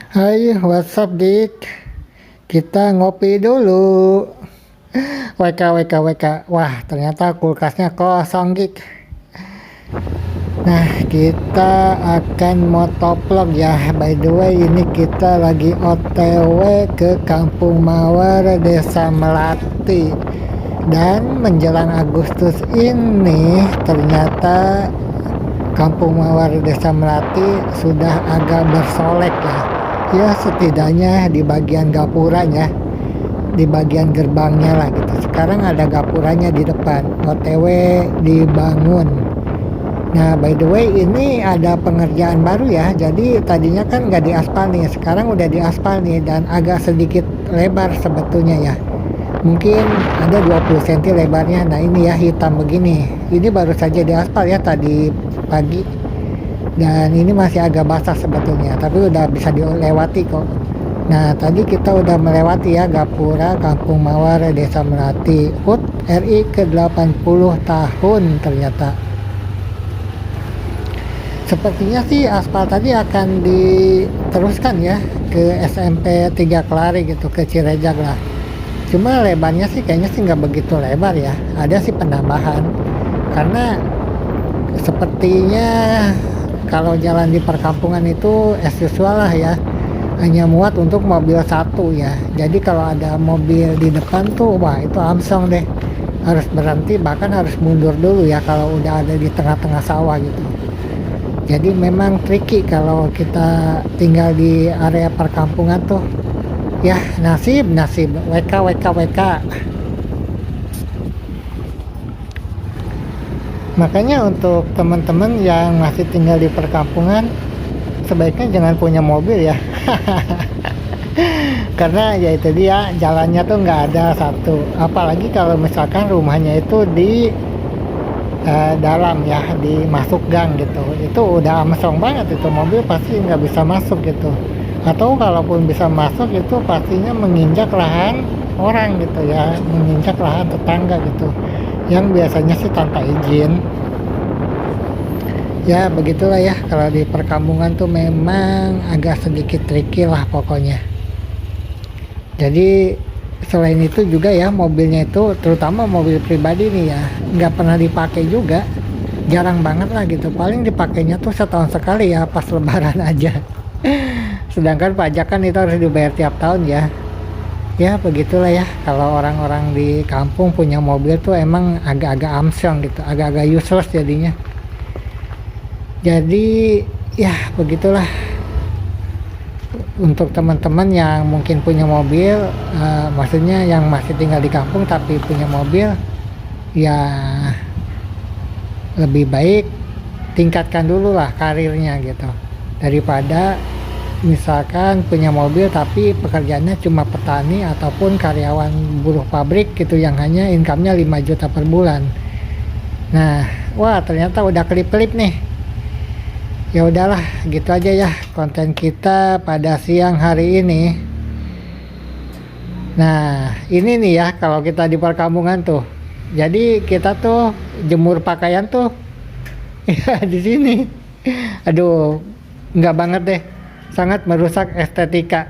Hai, what's up, Dik? Kita ngopi dulu. WK, WK, WK. Wah, ternyata kulkasnya kosong, Dik. Nah, kita akan motovlog ya. By the way, ini kita lagi OTW ke Kampung Mawar, Desa Melati. Dan menjelang Agustus ini, ternyata Kampung Mawar Desa Melati sudah agak bersolek ya. Ya setidaknya di bagian gapuranya, di bagian gerbangnya lah gitu. Sekarang ada gapuranya di depan, OTW dibangun. Nah, by the way, ini ada pengerjaan baru ya. Jadi tadinya kan nggak diaspal nih, sekarang udah diaspal nih dan agak sedikit lebar sebetulnya ya. Mungkin ada 20 cm lebarnya. Nah, ini ya hitam begini. Ini baru saja diaspal ya tadi pagi. Dan ini masih agak basah sebetulnya, tapi udah bisa dilewati kok. Nah, tadi kita udah melewati ya Gapura Kampung Mawar Desa Melati. HUT RI ke-80 tahun ternyata. Sepertinya sih aspal tadi akan diteruskan ya ke SMP 3 Kelari gitu, ke Cirejag lah. Cuma lebarnya sih kayaknya sih nggak begitu lebar ya. Ada sih penambahan. Karena sepertinya kalau jalan di perkampungan itu as usual lah ya, hanya muat untuk mobil satu ya. Jadi kalau ada mobil di depan tuh wah itu amsong deh, harus berhenti, bahkan harus mundur dulu ya kalau udah ada di tengah-tengah sawah gitu. Jadi memang tricky kalau kita tinggal di area perkampungan tuh ya. Nasib WK WK WK. Makanya untuk teman-teman yang masih tinggal di perkampungan, sebaiknya jangan punya mobil ya. Karena ya itu dia, jalannya tuh nggak ada satu. Apalagi kalau misalkan rumahnya itu di dalam ya, di masuk gang gitu. Itu udah amsong banget, itu mobil pasti nggak bisa masuk gitu. Atau kalaupun bisa masuk itu pastinya menginjak lahan orang gitu ya, menginjak lahan tetangga gitu, yang biasanya sih tanpa izin. Ya begitulah ya, kalau di perkampungan tuh memang agak sedikit tricky lah pokoknya. Jadi selain itu juga ya, mobilnya itu terutama mobil pribadi nih ya, nggak pernah dipakai juga, jarang banget lah gitu. Paling dipakainya tuh setahun sekali ya, pas lebaran aja. Sedangkan pajak kan itu harus dibayar tiap tahun ya. Ya begitulah ya, kalau orang-orang di kampung punya mobil tuh emang agak-agak amsyong gitu, agak-agak useless jadinya. Jadi ya begitulah, untuk teman-teman yang mungkin punya mobil, maksudnya yang masih tinggal di kampung tapi punya mobil, ya lebih baik tingkatkan dulu lah karirnya gitu, daripada misalkan punya mobil tapi pekerjaannya cuma petani ataupun karyawan buruh pabrik gitu yang hanya income-nya 5 juta per bulan. Nah, wah ternyata udah kelip-kelip nih. Ya udahlah, gitu aja ya konten kita pada siang hari ini. Nah, ini nih ya kalau kita di perkampungan tuh. Jadi kita tuh jemur pakaian tuh ya di sini. Aduh, nggak banget deh. Sangat merusak estetika.